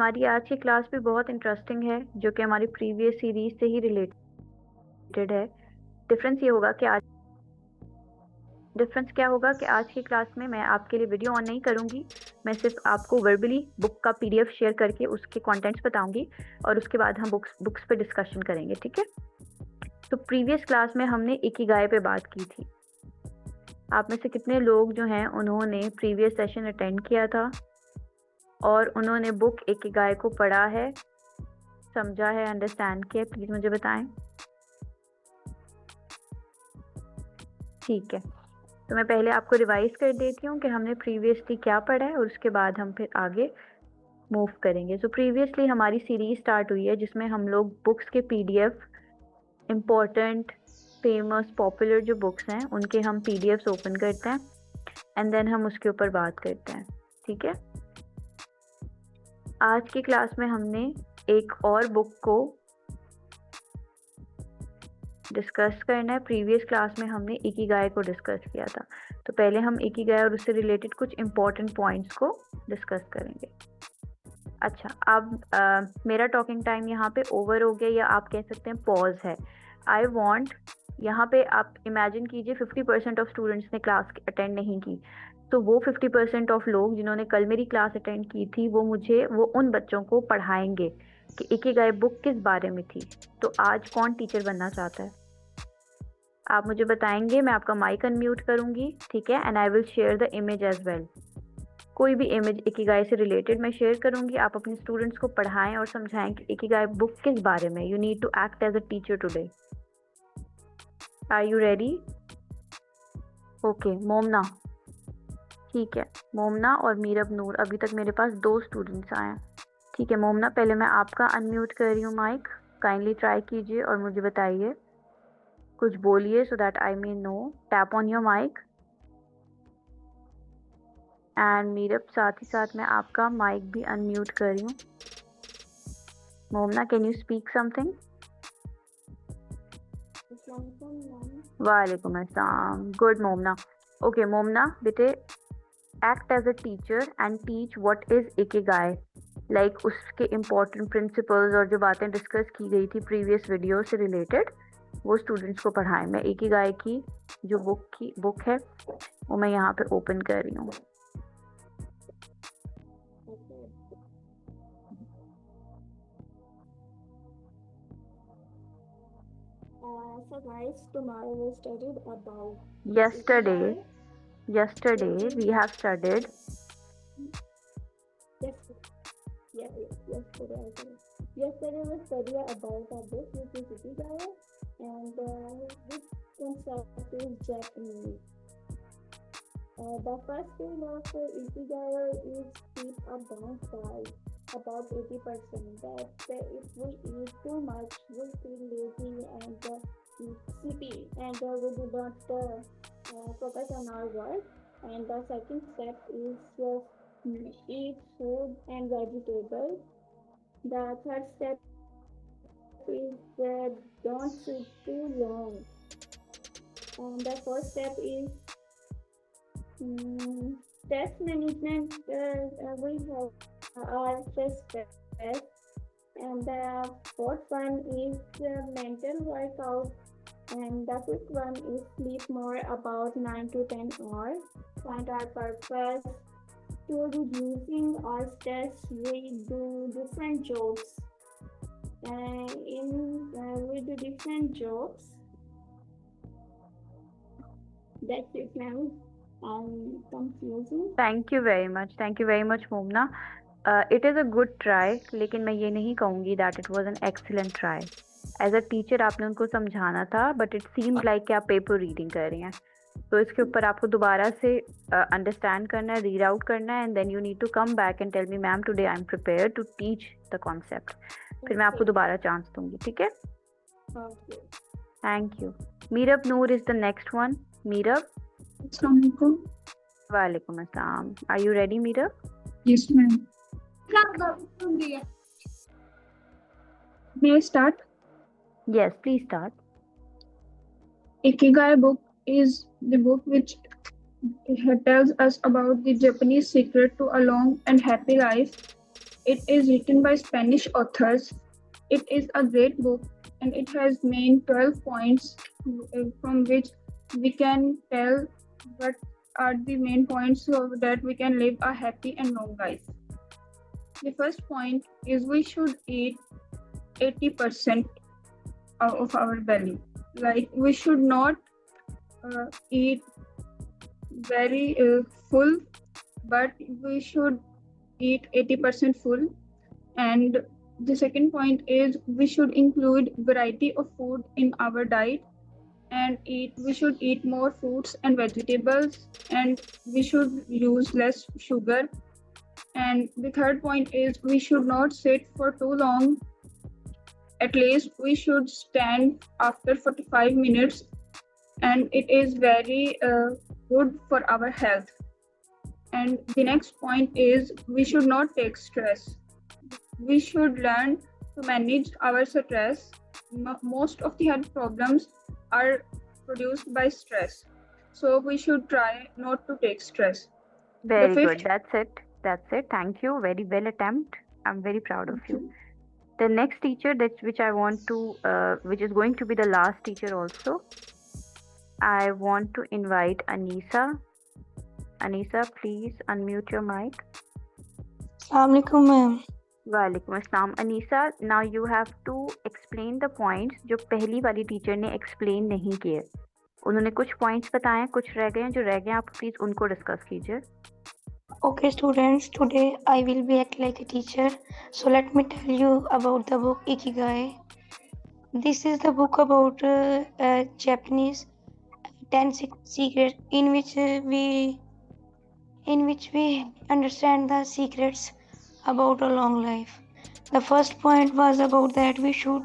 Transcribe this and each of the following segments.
हमारी आज की क्लास भी बहुत इंटरेस्टिंग है, जो कि हमारी प्रीवियस सीरीज से ही रिलेटेड है। डिफरेंस क्या होगा कि आज की क्लास में मैं आपके लिए वीडियो ऑन नहीं करूंगी। मैं सिर्फ आपको वर्बली बुक का पीडीएफ शेयर करके उसके कंटेंट्स बताऊंगी और उसके बाद हम बुक्स पे डिस्कशन करेंगे, ठीक है। तो प्रीवियस क्लास में हमने इकिगाई पे बात की थी। आप में से कितने लोग जो हैं उन्होंने प्रीवियस सेशन अटेंड किया था और उन्होंने बुक इकिगाई को पढ़ा है, समझा है, अंडरस्टैंड किया? प्लीज मुझे बताएं। ठीक है, तो मैं पहले आपको रिवाइज कर देती हूँ कि हमने प्रीवियसली क्या पढ़ा है और उसके बाद हम फिर आगे मूव करेंगे। सो प्रीवियसली हमारी सीरीज स्टार्ट हुई है जिसमें हम लोग बुक्स के पीडीएफ, इम्पोर्टेंट, फेमस, पॉपुलर जो बुक्स हैं उनके हम पीडीएफ्स ओपन करते हैं एंड देन हम उसके ऊपर बात करते हैं, ठीक है। आज की क्लास में हमने एक और बुक को डिस्कस करना है। प्रीवियस क्लास में हमने इकिगाई को डिस्कस किया था, तो पहले हम इकिगाई और उससे रिलेटेड कुछ इम्पोर्टेंट पॉइंट्स को डिस्कस करेंगे। अच्छा, अब मेरा टॉकिंग टाइम यहाँ पे ओवर हो गया, या आप कह सकते हैं पॉज है। आई वॉन्ट, यहाँ पे आप इमेजिन कीजिए 50% ऑफ स्टूडेंट्स ने क्लास अटेंड नहीं की, तो वो 50% ऑफ लोग जिन्होंने कल मेरी क्लास अटेंड की थी वो उन बच्चों को पढ़ाएंगे कि इकिगाई बुक किस बारे में थी। तो आज कौन टीचर बनना चाहता है? आप मुझे बताएंगे, मैं आपका माइक अनम्यूट करूंगी, ठीक है, and I will share the image as well. कोई भी इमेज इकिगाई से रिलेटेड मैं शेयर करूंगी, आप अपने स्टूडेंट्स को पढ़ाएं और समझाएं कि इकिगाई बुक किस बारे में। You need to act as a teacher today. Are you ready? Okay, Momna, ठीक है। मोमना और मीरब नूर, अभी तक मेरे पास 2 स्टूडेंट्स आए हैं, ठीक है। मोमना, पहले मैं आपका अनम्यूट कर रही हूँ माइक, काइंडली ट्राई कीजिए और मुझे बताइए, कुछ बोलिए so that I may know. Tap on your mic. And Meerab, साथ ही साथ मैं आपका माइक भी अनम्यूट कर रही हूँ। Momna, can you speak something? वालेकुम अस्सलाम। गुड मोमना। ओके मोमना, बेटे act as a teacher and teach what is ikigai, like उसके इम्पोर्टेंट प्रिंसिपल्स और जो बातें डिस्कस की गई थी प्रीवियस वीडियो से रिलेटेड, वो स्टूडेंट्स को पढ़ाएं। मैं इकिगाई की जो बुक है वो मैं यहाँ पे ओपन कर रही हूँ। So guys, tomorrow we studied about yesterday we have studied yesterday we studied about a book which is Ikigai, and this concept is Japanese. The first thing of Ikigai is keep a downside about 80%, that if we eat too much we feel lazy and sleepy, and we do not focus on our work. And the second step is eat food and vegetables. The third step is don't sit too long. And the fourth step is stress management. We have our stress. And the fourth one is mental workout. And the fifth one is sleep more, about 9 to 10 hours. Find our purpose. To reducing our stress, we do different jobs. We do different jobs. That's it, ma'am. Confusing. Thank you very much Momna. It is a good try, लेकिन मैं ये नहीं कहूँगी that it was an excellent try. As a teacher आपने उनको समझाना था, but it seemed like कि आप पेपर रीडिंग कर रही हैं। तो इसके ऊपर आपको दोबारा से अंडरस्टैंड करना है, रीड आउट करना है, and then you need to come back and tell me, ma'am today I am prepare to teach the concept. फिर मैं आपको दोबारा चांस दूंगी, ठीक है। Thank you. Meerab Noor is the next one. Meerab, वालेकुम अस्सलाम। Are you ready Meerab? Yes, ma'am. May I start? Yes, please start. Ikigai book is the book which tells us about the Japanese secret to a long and happy life. It is written by Spanish authors. It is a great book and it has main 12 points from which we can tell what are the main points so that we can live a happy and long life. The first point is we should eat 80% of our belly. Like we should not eat very full, but we should eat 80% full. And the second point is we should include variety of food in our diet and we should eat more fruits and vegetables, and we should use less sugar. And the third point is we should not sit for too long. At least we should stand after 45 minutes, and it is very good for our health. And the next point is we should not take stress. We should learn to manage our stress. Most of the health problems are produced by stress. So we should try not to take stress. Very good. fifth- That's it. Thank you. Very well attempt. I'm very proud of you. The next teacher which I want to, which is going to be the last teacher also. I want to invite Anisa. Anisa, please unmute your mic. Assalamualaikum, ma'am. वालेकुम अस्सलाम. Anisa, now you have to explain the points जो पहली वाली teacher ने explain नहीं किए. उन्होंने कुछ points बताए, कुछ रह गए हैं. जो रह गए हैं आप प्लीज उनको डिस्कस कीजिए. Okay, students, today I will be act like a teacher. So let me tell you about the book Ikigai. This is the book about Japanese 10 secrets in which we understand the secrets about a long life. The first point was about that we should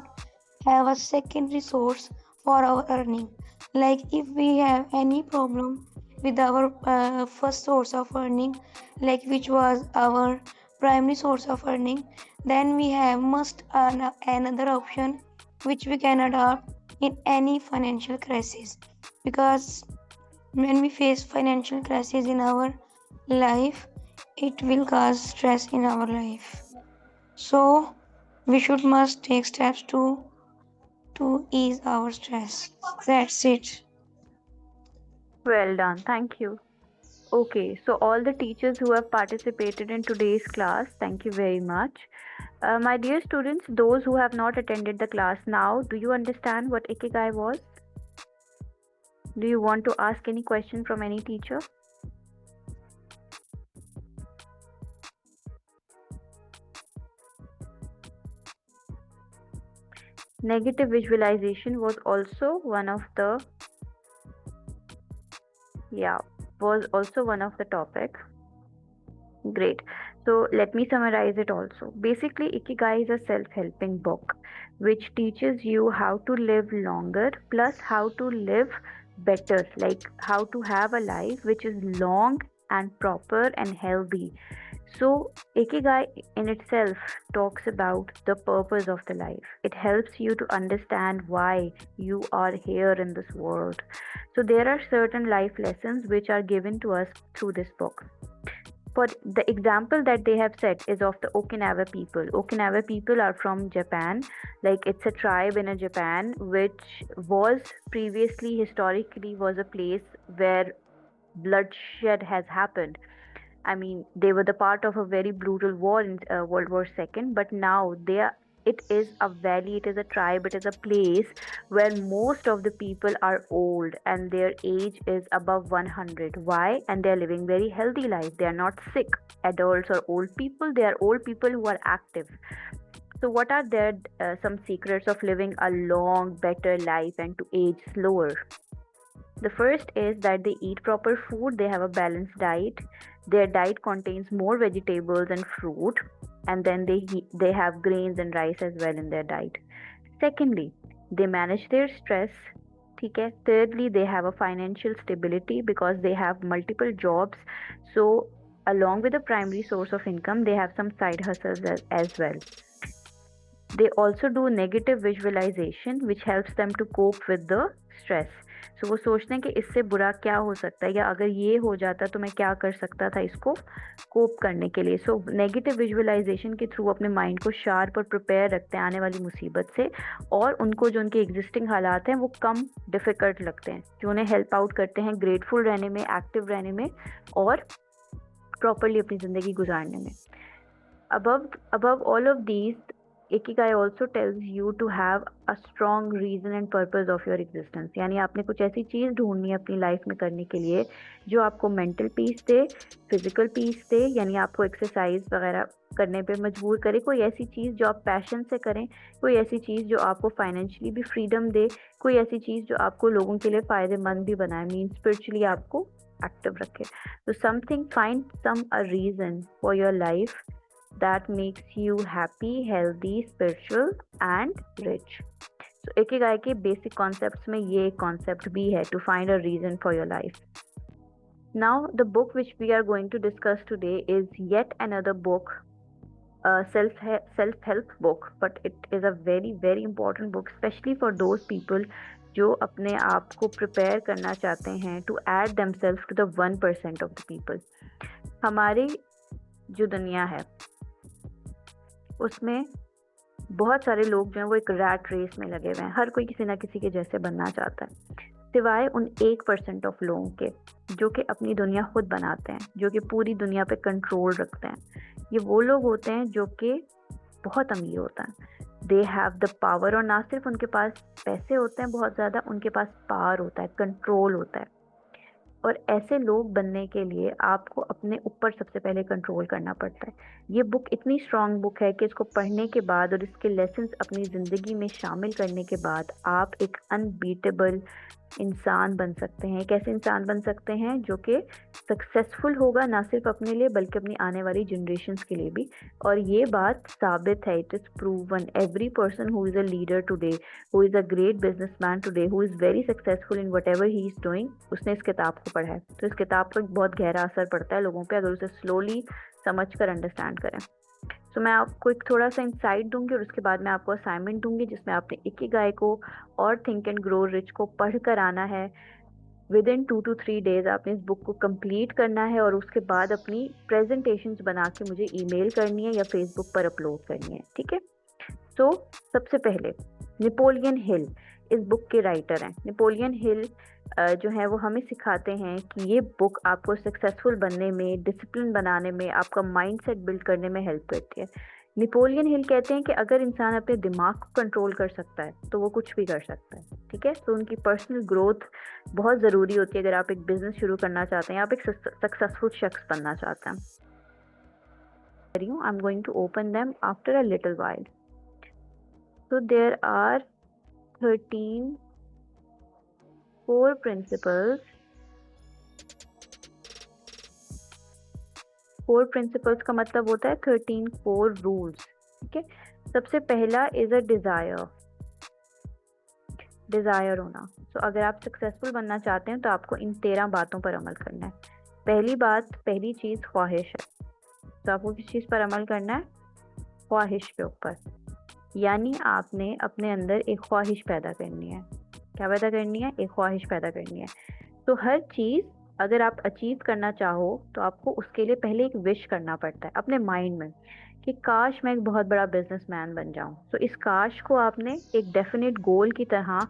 have a secondary source for our earning. Like if we have any problem with our first source of earning, like which was our primary source of earning, then we have must another option which we can adopt in any financial crisis, because when we face financial crisis in our life, it will cause stress in our life. So we should must take steps to ease our stress. That's it. Well done. Thank you. Okay, so all the teachers who have participated in today's class, thank you very much. My dear students, those who have not attended the class now, do you understand what Ikigai was? Do you want to ask any question from any teacher? Negative visualization was also one of the topic. Great. So let me summarize it also. Basically, Ikigai is a self-helping book which teaches you how to live longer plus how to live better, like how to have a life which is long and proper and healthy. So Ikigai in itself talks about the purpose of the life. It helps you to understand why you are here in this world. So there are certain life lessons which are given to us through this book. But the example that they have set is of the Okinawa people. Okinawa people are from Japan. Like it's a tribe in Japan which was previously historically was a place where bloodshed has happened. I mean, they were the part of a very brutal war in World War II, but now it is a valley, it is a tribe, it is a place where most of the people are old and their age is above 100. Why? And they are living very healthy life. They are not sick adults or old people. They are old people who are active. So what are their some secrets of living a long, better life and to age slower? The first is that they eat proper food. They have a balanced diet. Their diet contains more vegetables and fruit, and then they have grains and rice as well in their diet. Secondly, they manage their stress. Okay. Thirdly, they have a financial stability because they have multiple jobs. So along with the primary source of income, they have some side hustles as well. They also do negative visualization, which helps them to cope with the stress. सो वो सोचते हैं कि इससे बुरा क्या हो सकता है, या अगर ये हो जाता तो मैं क्या कर सकता था इसको कोप करने के लिए। सो नेगेटिव विजुअलाइजेशन के थ्रू अपने माइंड को शार्प और प्रिपेयर रखते हैं आने वाली मुसीबत से, और उनको जो उनके एग्जिस्टिंग हालात हैं वो कम डिफ़िकल्ट लगते हैं, जो उन्हें हेल्प आउट करते हैं ग्रेटफुल रहने में, एक्टिव रहने में और प्रॉपरली अपनी ज़िंदगी गुजारने में। Above all of these, Ikigai also tells you to have a strong reason and purpose of your existence. यानी आपने कुछ ऐसी चीज़ ढूंढनी है अपनी लाइफ में करने के लिए जो आपको मेंटल पीस दे, फिजिकल पीस दे, यानी आपको एक्सरसाइज वगैरह करने पे मजबूर करे, कोई ऐसी चीज़ जो आप पैशन से करें, कोई ऐसी चीज़ जो आपको फाइनेंशियली भी फ्रीडम दे, कोई ऐसी चीज़ जो आपको लोगों के लिए फ़ायदेमंद भी बनाए, मीन स्पिरिचुअली आपको एक्टिव रखे। तो something, find some a reason for your life that makes you happy, healthy, spiritual and rich. So Ikigai के basic concepts में ये concept भी है, to find a reason for your life. Now the book which we are going to discuss today is yet another book, a self-help book, but it is a very very important book, especially for those people जो अपने आप को prepare करना चाहते हैं to add themselves to the 1% of the people. हमारी जो दुनिया है उसमें बहुत सारे लोग जो हैं वो एक रैट रेस में लगे हुए हैं, हर कोई किसी ना किसी के जैसे बनना चाहता है, सिवाय उन 1% ऑफ लोगों के जो कि अपनी दुनिया खुद बनाते हैं, जो कि पूरी दुनिया पे कंट्रोल रखते हैं। ये वो लोग होते हैं जो कि बहुत अमीर होता है, दे हैव द पावर, और ना सिर्फ उनके पास पैसे होते हैं बहुत ज़्यादा, उनके पास पावर होता है, कंट्रोल होता है। और ऐसे लोग बनने के लिए आपको अपने ऊपर सबसे पहले कंट्रोल करना पड़ता है। ये बुक इतनी स्ट्रॉन्ग बुक है कि इसको पढ़ने के बाद और इसके लेसन्स अपनी ज़िंदगी में शामिल करने के बाद आप एक अनबीटेबल इंसान बन सकते हैं। एक ऐसे इंसान बन सकते हैं जो कि सक्सेसफुल होगा, ना सिर्फ अपने लिए बल्कि अपनी आने वाली जनरेशन्स के लिए भी। और ये बात साबित है, it is proven. Every person who is a leader today, who is a great businessman today, who is very successful in what ever he is doing, उसने इस किताब को पढ़ा है। तो इस किताब का बहुत गहरा असर पड़ता है लोगों पर अगर उसे स्लोली समझ कर अंडरस्टैंड करें। तो मैं आपको एक थोड़ा सा इंसाइट दूंगी और उसके बाद मैं आपको असाइनमेंट दूंगी जिसमें आपने इकिगाई को और थिंक एंड ग्रो रिच को पढ़ कर आना है। विद इन 2 to 3 डेज आपने इस बुक को कंप्लीट करना है और उसके बाद अपनी प्रेजेंटेशंस बना के मुझे ईमेल करनी है या फेसबुक पर अपलोड करनी है, ठीक है। तो सबसे पहले नेपोलियन हिल इस बुक के राइटर हैं। नेपोलियन हिल जो है वो हमें सिखाते हैं कि ये बुक आपको सक्सेसफुल बनने में, डिसिप्लिन बनाने में, आपका माइंडसेट बिल्ड करने में हेल्प करती है। नेपोलियन हिल कहते हैं कि अगर इंसान अपने दिमाग को कंट्रोल कर सकता है तो वो कुछ भी कर सकता है, ठीक है। तो उनकी पर्सनल ग्रोथ बहुत ज़रूरी होती है अगर आप एक बिजनेस शुरू करना चाहते हैं, आप एक सक्सेसफुल शख्स बनना चाहते हैं। I am going to open them after a little while. So there are 4 principles. 4 principles का मतलब होता है 13 4 rules, ठीक है। सबसे पहला इज अ डिज़ायर होना। तो अगर आप सक्सेसफुल बनना चाहते हैं तो आपको इन 13 बातों पर अमल करना है। पहली चीज़ ख्वाहिश है। तो आपको किस चीज़ पर अमल करना है? ख्वाहिश के ऊपर। यानी आपने अपने अंदर एक ख्वाहिश पैदा करनी है। क्या पैदा करनी है? एक ख्वाहिश पैदा करनी है। तो हर चीज़ अगर आप अचीव करना चाहो तो आपको उसके लिए पहले एक विश करना पड़ता है अपने माइंड में कि काश मैं एक बहुत बड़ा बिजनेसमैन बन जाऊं। तो इस काश को आपने एक डेफिनेट गोल की तरह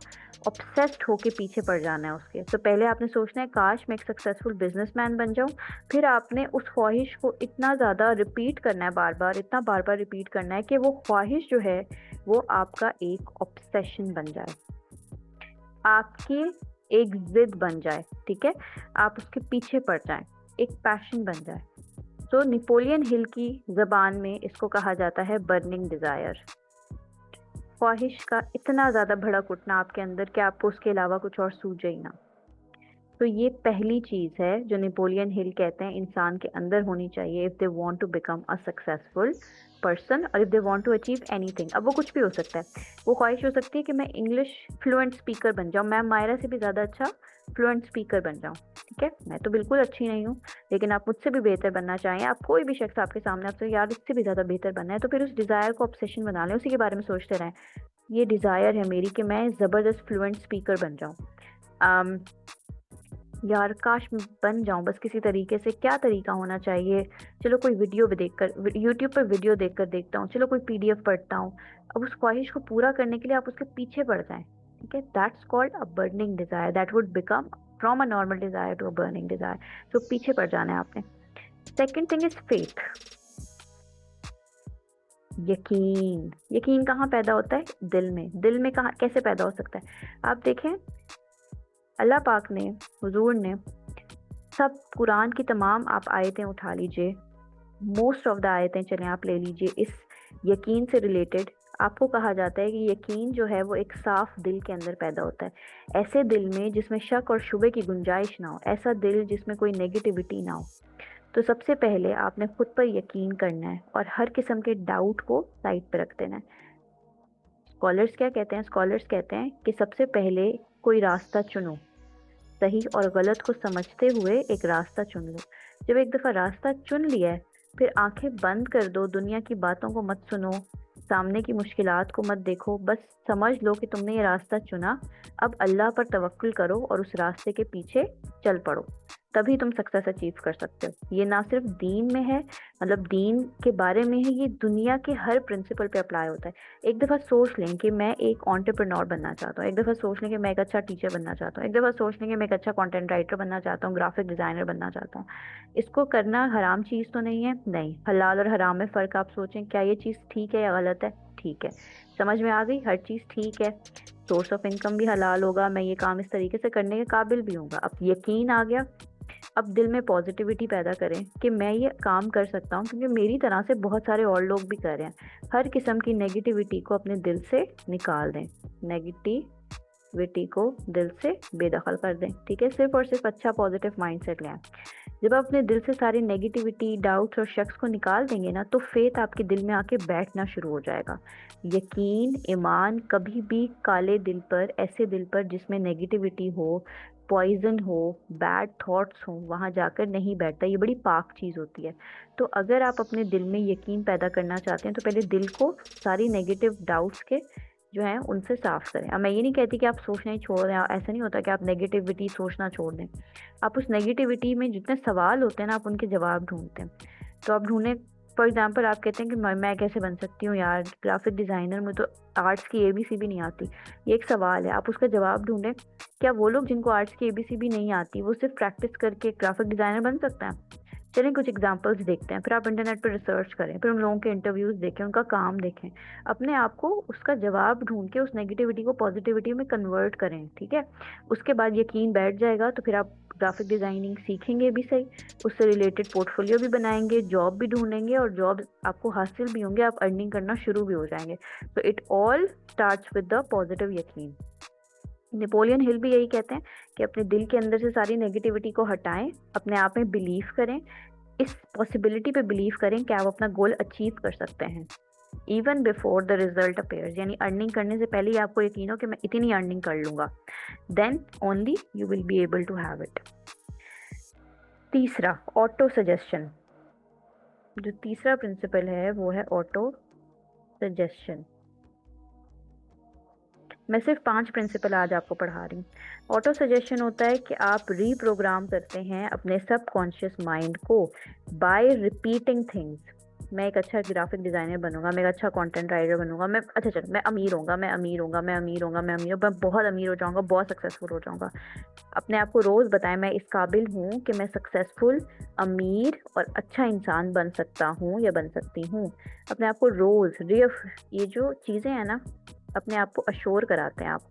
ऑब्सेस्ड होके पीछे पड़ जाना है उसके। तो पहले आपने सोचना है काश मैं एक सक्सेसफुल बिजनेसमैन बन जाऊं, फिर आपने उस ख्वाहिश को इतना ज़्यादा रिपीट करना है, इतना बार बार रिपीट करना है कि वो ख्वाहिश जो है वो आपका एक ऑब्सेशन बन जाए, आपकी एक जिद बन जाए, ठीक है। आप उसके पीछे पड़ जाएं, एक पैशन बन जाए। तो नेपोलियन हिल की ज़बान में इसको कहा जाता है बर्निंग डिज़ायर। ख्वाहिश का इतना ज़्यादा भड़क उठना आपके अंदर कि आपको उसके अलावा कुछ और सूझे ही ना। तो ये पहली चीज़ है जो नेपोलियन हिल कहते हैं इंसान के अंदर होनी चाहिए if they want to become a successful person और if they want to achieve anything. अब वो कुछ भी हो सकता है। वो ख्वाहिश हो सकती है कि मैं इंग्लिश फ्लुएंट स्पीकर बन जाऊँ, मैं मायरा से भी ज़्यादा अच्छा फ्लुएंट स्पीकर बन जाऊँ, ठीक है। मैं तो बिल्कुल अच्छी नहीं हूँ, लेकिन आप मुझसे भी बेहतर बनना चाहें, आप कोई भी शख्स आपके सामने आपसे यार इससे भी ज़्यादा बेहतर बनना है, तो फिर उस डिज़ायर को ऑब्सेशन बना लें, उसी के बारे में सोचते रहें। ये डिज़ायर है मेरी कि मैं ज़बरदस्त फ्लुएंट स्पीकर बन जाऊँ। यार काश मैं बन जाऊं बस किसी तरीके से, क्या तरीका होना चाहिए? चलो कोई वीडियो देखकर, यूट्यूब पर वीडियो देखकर देखता हूँ, चलो कोई पीडीएफ पढ़ता हूँ। अब उस ख्वाहिश को पूरा करने के लिए आप उसके पीछे पड़ जाएं, ठीक है? That's called a burning desire, that would become from a normal desire to a burning desire. तो पीछे पड़ जाना है आपने। सेकेंड थिंग इज फेथ, यकीन। यकीन कहाँ पैदा होता है? दिल में। दिल में कहाँ, कैसे पैदा हो सकता है? आप देखें, अल्लाह पाक ने, हुजूर ने, सब कुरान की तमाम आप आयतें उठा लीजिए, मोस्ट ऑफ द आयतें चलें आप ले लीजिए, इस यकीन से रिलेटेड आपको कहा जाता है कि यकीन जो है वो एक साफ दिल के अंदर पैदा होता है। ऐसे दिल में जिसमें शक और शुबे की गुंजाइश ना हो, ऐसा दिल जिसमें कोई नेगेटिविटी ना हो। तो सबसे पहले आपने खुद पर यकीन करना है और हर किस्म के डाउट को साइड पर रख देना है। स्कॉलर्स क्या कहते हैं? स्कॉलर्स कहते हैं कि सबसे पहले कोई रास्ता चुनो, सही और गलत को समझते हुए एक रास्ता चुन लो। जब एक दफ़ा रास्ता चुन लिया है, फिर आंखें बंद कर दो, दुनिया की बातों को मत सुनो, सामने की मुश्किलात को मत देखो, बस समझ लो कि तुमने ये रास्ता चुना। अब अल्लाह पर तवक्कुल करो और उस रास्ते के पीछे चल पड़ो, तभी तुम सक्सेस अचीव कर सकते हो। ये ना सिर्फ दीन में है, मतलब दीन के बारे में है, ये दुनिया के हर प्रिंसिपल पे अप्लाई होता है। एक दफ़ा सोच लें कि मैं एक एंटरप्रेन्योर बनना चाहता हूँ, एक दफ़ा सोच लें कि मैं एक अच्छा टीचर बनना चाहता हूँ, एक दफ़ा सोच लें कि मैं एक अच्छा कंटेंट राइटर बनना चाहता हूँ, ग्राफिक डिज़ाइनर बनना चाहता हूँ। इसको करना हराम चीज़ तो नहीं है? नहीं। हलाल और हराम में फ़र्क आप सोचें, क्या ये चीज़ ठीक है या गलत है? ठीक है, समझ में आ गई? हर चीज़ ठीक है, सोर्स ऑफ इनकम भी हलाल होगा, मैं ये काम इस तरीके से करने के काबिल भी हूँगा। अब यकीन आ गया, अब दिल में पॉजिटिविटी पैदा करें कि मैं ये काम कर सकता हूँ, क्योंकि मेरी तरह से बहुत सारे और लोग भी कर रहे हैं। हर किस्म की नेगेटिविटी को अपने दिल से निकाल दें, नेगेटिविटी को दिल से बेदखल कर दें, ठीक है? सिर्फ और सिर्फ अच्छा पॉजिटिव माइंडसेट लें। जब आप अपने दिल से सारी नेगेटिविटी, डाउट्स और शख्स को निकाल देंगे ना, तो फेथ आपके दिल में आके बैठना शुरू हो जाएगा। यकीन, ईमान कभी भी काले दिल पर, ऐसे दिल पर जिसमें नेगेटिविटी हो, पॉइजन हो, बैड थॉट्स हो, वहाँ जाकर नहीं बैठता। ये बड़ी पाक चीज़ होती है। तो अगर आप अपने दिल में यकीन पैदा करना चाहते हैं, तो पहले दिल को सारी नेगेटिव डाउट्स के जो हैं उनसे साफ करें। अब मैं ये नहीं कहती कि आप सोचना ही छोड़ दें, ऐसा नहीं होता कि आप नेगेटिविटी सोचना छोड़ दें। आप उस नेगेटिविटी में जितने सवाल होते हैं ना, आप उनके जवाब ढूंढते हैं। तो आप ढूंढें, फॉर एग्जांपल आप कहते हैं कि मैं कैसे बन सकती हूँ यार ग्राफिक डिज़ाइनर, में तो आर्ट्स की ABC भी नहीं आती। ये एक सवाल है, आप उसका जवाब ढूंढें। क्या वो लोग जिनको आर्ट्स की ABC भी नहीं आती, वो सिर्फ प्रैक्टिस करके ग्राफिक डिज़ाइनर बन सकते हैं? चलें कुछ एग्जांपल्स देखते हैं, फिर आप इंटरनेट पर रिसर्च करें, फिर उन लोगों के इंटरव्यूज़ देखें, उनका काम देखें, अपने आप को उसका जवाब ढूंढ के उस नेगेटिविटी को पॉजिटिविटी में कन्वर्ट करें, ठीक है? उसके बाद यकीन बैठ जाएगा, तो फिर आप ग्राफिक डिज़ाइनिंग सीखेंगे भी सही, उससे रिलेटेड पोर्टफोलियो भी बनाएंगे, जॉब भी ढूंढेंगे और जॉब आपको हासिल भी होंगे, आप अर्निंग करना शुरू भी हो जाएंगे। तो it all starts with the positive यकीन। नेपोलियन हिल भी यही कहते हैं कि अपने दिल के अंदर से सारी नेगेटिविटी को हटाएं, अपने आप में बिलीव करें, इस पॉसिबिलिटी पे बिलीव करें कि आप अपना गोल अचीव कर सकते हैं even before the result appears. यानी अर्निंग करने से पहले ही आपको यकीन हो कि मैं इतनी अर्निंग कर लूंगा, then only you will be able to have it. तीसरा, ऑटो सजेशन। जो तीसरा प्रिंसिपल है वो है ऑटो सजेशन। मैं सिर्फ 5 प्रिंसिपल आज आपको पढ़ा रही हूँ। ऑटो सजेशन होता है कि आप रीप्रोग्राम करते हैं अपने सबकॉन्शियस माइंड को बाय रिपीटिंग थिंग्स। मैं एक अच्छा ग्राफिक डिज़ाइनर बनूंगा, मैं एक अच्छा कंटेंट राइटर बनूंगा, मैं अच्छा चल मैं अमीर होऊंगा, मैं अमीर होऊंगा, मैं अमीर होऊंगा, मैं बहुत अमीर हो जाऊंगा, बहुत सक्सेसफुल हो जाऊंगा। अपने आप को रोज़ बताएं मैं इस काबिल हूँ कि मैं सक्सेसफुल, अमीर और अच्छा इंसान बन सकता हूँ या बन सकती हूँ। अपने आप को रोज़ ये जो चीज़ें हैं ना, अपने आप को अश्योर कराते हैं। आप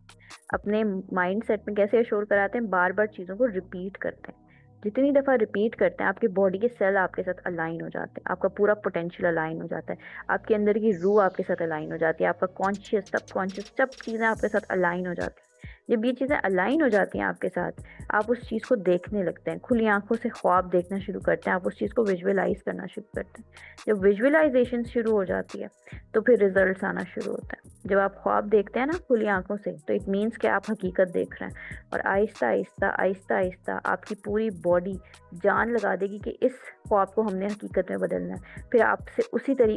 अपने माइंड सेट में कैसे अश्योर कराते हैं? बार बार चीज़ों को रिपीट करते हैं। जितनी दफ़ा रिपीट करते हैं, आपकी बॉडी के सेल आपके साथ अलाइन हो जाते हैं, आपका पूरा पोटेंशियल अलाइन हो जाता है, आपके अंदर की रूह आपके साथ अलाइन हो जाती है, आपका कॉन्शियस, सबकॉन्शियस, सब चीज़ें आपके साथ अलाइन हो जाती हैं। जब ये चीज़ें अलाइन हो जाती हैं आपके साथ, आप उस चीज़ को देखने लगते हैं, खुली आंखों से ख्वाब देखना शुरू करते हैं, आप उस चीज़ को विजुअलाइज करना शुरू करते हैं। जब विजुअलाइजेशन शुरू हो जाती है, तो फिर रिजल्ट्स आना शुरू होता है। जब आप ख्वाब देखते हैं ना खुली आंखों से, तो इट मीन्स कि आप हकीकत देख रहे हैं, और आहिस्ता आहिस्ता आहिस्ता आहिस्ता आपकी पूरी बॉडी जान लगा देगी कि इस ख्वाब को हमने हकीकत में बदलना है। फिर आपसे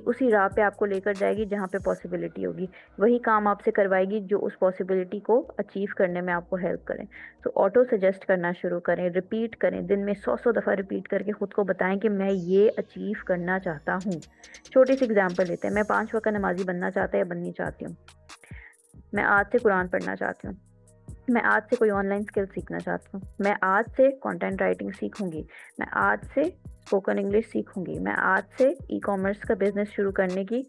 उसी राह पे आपको लेकर जाएगी जहाँ पे पॉसिबिलिटी होगी, वही काम आपसे करवाएगी जो उस पॉसिबिलिटी को अचीव करने में आपको हेल्प करें। तो ऑटो सजेस्ट करना शुरू करें, रिपीट करें, दिन में 100 दफ़ा रिपीट करके ख़ुद को बताएं कि मैं ये अचीव करना चाहता हूँ। छोटी सी एग्जांपल लेते हैं, मैं 5 वक्त नमाजी बनना चाहता या बननी चाहती हूँ, मैं आज से कुरान पढ़ना चाहती हूँ, मैं आज से कोई ऑनलाइन स्किल सीखना चाहती हूँ, मैं आज से कंटेंट राइटिंग सीखूंगी, मैं आज से स्पोकन इंग्लिश सीखूंगी, मैं आज से ई-कॉमर्स का बिजनेस शुरू करने की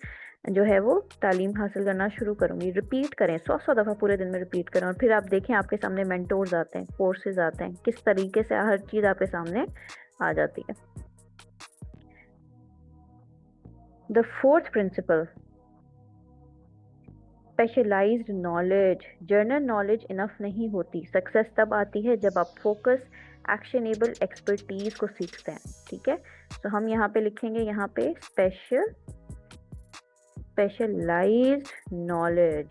जो है वो तालीम हासिल करना शुरू करूंगी। रिपीट करें, 100 दफ़ा पूरे दिन में रिपीट करें, और फिर आप देखें आपके सामने मेंटोर्स आते हैं, कोर्सेज आते हैं, किस तरीके से हर चीज़ आपके सामने आ जाती है। The fourth principle, specialised knowledge. General knowledge enough नहीं होती। सक्सेस तब आती है जब आप फोकस, एक्शनेबल एक्सपर्टीज को सीखते हैं। ठीक है, तो हम यहाँ पे लिखेंगे, यहाँ पे स्पेशलाइज्ड नॉलेज।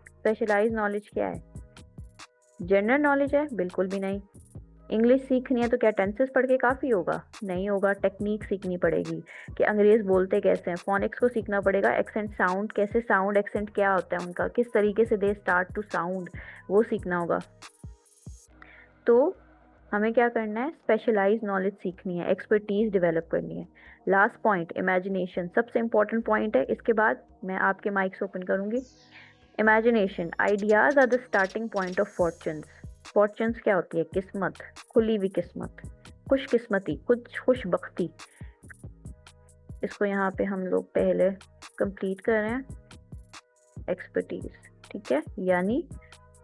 स्पेशलाइज्ड नॉलेज क्या है? जनरल नॉलेज है? बिल्कुल भी नहीं। इंग्लिश सीखनी है तो क्या टेंसेस पढ़ के काफ़ी होगा? नहीं होगा। टेक्निक सीखनी पड़ेगी कि अंग्रेज़ बोलते कैसे हैं, फोनिक्स को सीखना पड़ेगा, एक्सेंट साउंड कैसे, साउंड एक्सेंट क्या होता है उनका, किस तरीके से दे स्टार्ट टू साउंड, वो सीखना होगा। तो हमें क्या करना है? स्पेशलाइज्ड नॉलेज सीखनी है, एक्सपर्टीज डेवलप करनी है। लास्ट पॉइंट, इमेजिनेशन, सबसे इंपॉर्टेंट पॉइंट है। इसके बाद मैं आपके माइक्स ओपन करूँगी। Imagination, ideas are the starting point of fortunes. Fortunes क्या होती है? किस्मत, खुली हुई किस्मत, खुशकिस्मती, खुशबख्ती। इसको यहाँ पे हम लोग पहले कंप्लीट कर रहे हैं। एक्सपर्टीज, ठीक है, यानी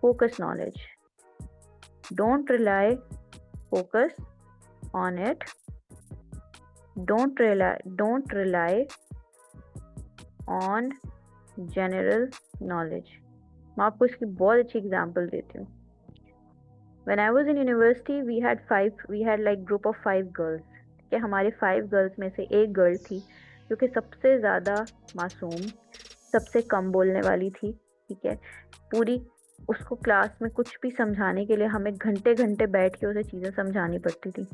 focus knowledge. Don't rely, focus on it, don't rely on general knowledge. मैं आपको इसकी बहुत अच्छी एग्जांपल देती हूँ। When I was in university, we had like group of 5 girls. कि हमारे 5 गर्ल्स में से एक गर्ल थी जो कि सबसे ज़्यादा मासूम, सबसे कम बोलने वाली थी। ठीक है, पूरी उसको क्लास में कुछ भी समझाने के लिए हमें घंटे घंटे बैठ के उसे चीज़ें समझानी पड़ती थी।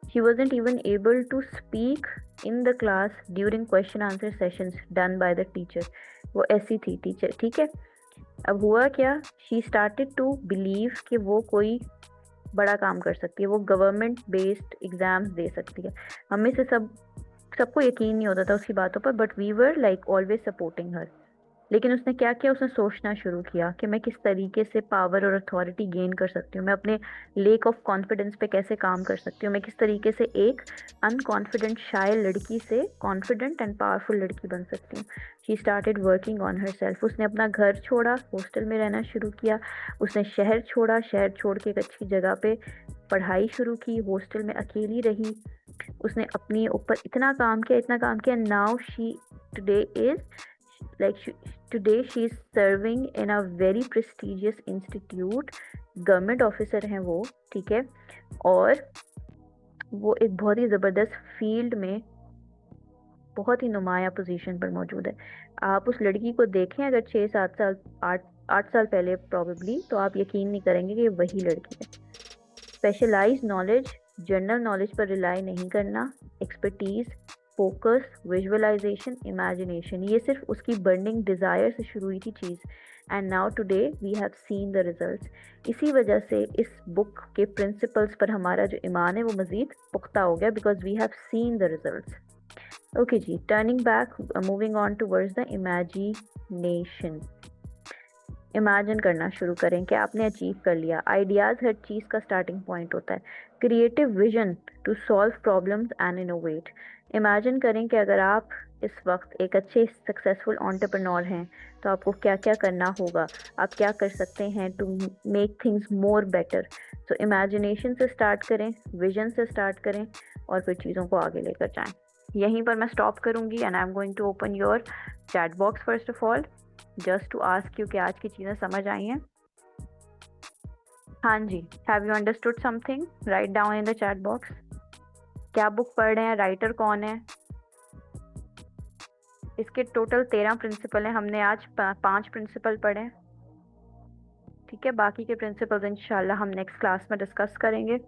She wasn't even able to speak in the class during question answer sessions done by the teacher. वो ऐसी थी टीचर। ठीक है, अब हुआ क्या? शी स्टार्टेड टू बिलीव कि वो कोई बड़ा काम कर सकती है, वो गवर्नमेंट बेस्ड एग्जाम्स दे सकती है। हमें से सबको यकीन नहीं होता था उसकी बातों पर, but we were like always supporting her. लेकिन उसने क्या किया? उसने सोचना शुरू किया कि मैं किस तरीके से पावर और अथॉरिटी गेन कर सकती हूँ, मैं अपने लेक ऑफ कॉन्फिडेंस पे कैसे काम कर सकती हूँ, मैं किस तरीके से एक अनकॉन्फिडेंट शाय लड़की से कॉन्फिडेंट एंड पावरफुल लड़की बन सकती हूँ। She started working on her self. उसने अपना घर छोड़ा, हॉस्टल में रहना शुरू किया। उसने शहर छोड़ा, शहर छोड़ के एक अच्छी जगह पे पढ़ाई शुरू की, हॉस्टल में अकेली रही। उसने अपने ऊपर इतना काम किया। Now she today she is serving in a very prestigious institute, government officer हैं वो। ठीक है, और वो एक बहुत ही ज़बरदस्त फील्ड में बहुत ही नुमाया पोजीशन पर मौजूद है। आप उस लड़की को देखें अगर 6-7 साल 8 साल पहले प्रॉबेबली, तो आप यकीन नहीं करेंगे कि वही लड़की है। स्पेशलाइज्ड नॉलेज, जनरल नॉलेज पर रिलाई नहीं करना, एक्सपर्टीज, फोकस, विजुअलाइजेशन, इमेजिनेशन, ये सिर्फ उसकी बर्निंग डिज़ायर से शुरू हुई थी चीज़, and now today we have seen the results. इसी वजह से इस बुक के प्रिंसिपल्स पर हमारा जो ईमान है वो मज़ीद पुख्ता हो गया, because we have seen the results. Okay जी, turning back, moving on towards the imagination. Imagine करना शुरू करें कि आपने अचीव कर लिया। आइडियाज़ हर चीज़ का स्टार्टिंग पॉइंट होता है। Creative vision to solve problems and innovate. Imagine करें कि अगर आप इस वक्त एक अच्छे सक्सेसफुल एंटरप्रेन्योर हैं तो आपको क्या क्या करना होगा, आप क्या कर सकते हैं to make things more better. So imagination से स्टार्ट करें, विजन से स्टार्ट करें, और फिर चीज़ों को आगे लेकर जाएं। यहीं पर मैं स्टॉप करूंगी and I am going to open your chat box first of all, just to ask you कि आज की चीज़ें समझ आई हैं। हाँ जी, have you understood something? Right down in the chat box. क्या बुक पढ़ रहे हैं, राइटर कौन है? इसके टोटल 13 प्रिंसिपल हैं, हमने आज 5 प्रिंसिपल पढ़े। ठीक है, बाकी के प्रिंसिपल्स इंशाल्लाह हम नेक्स्ट क्लास में डिस्कस करेंगे।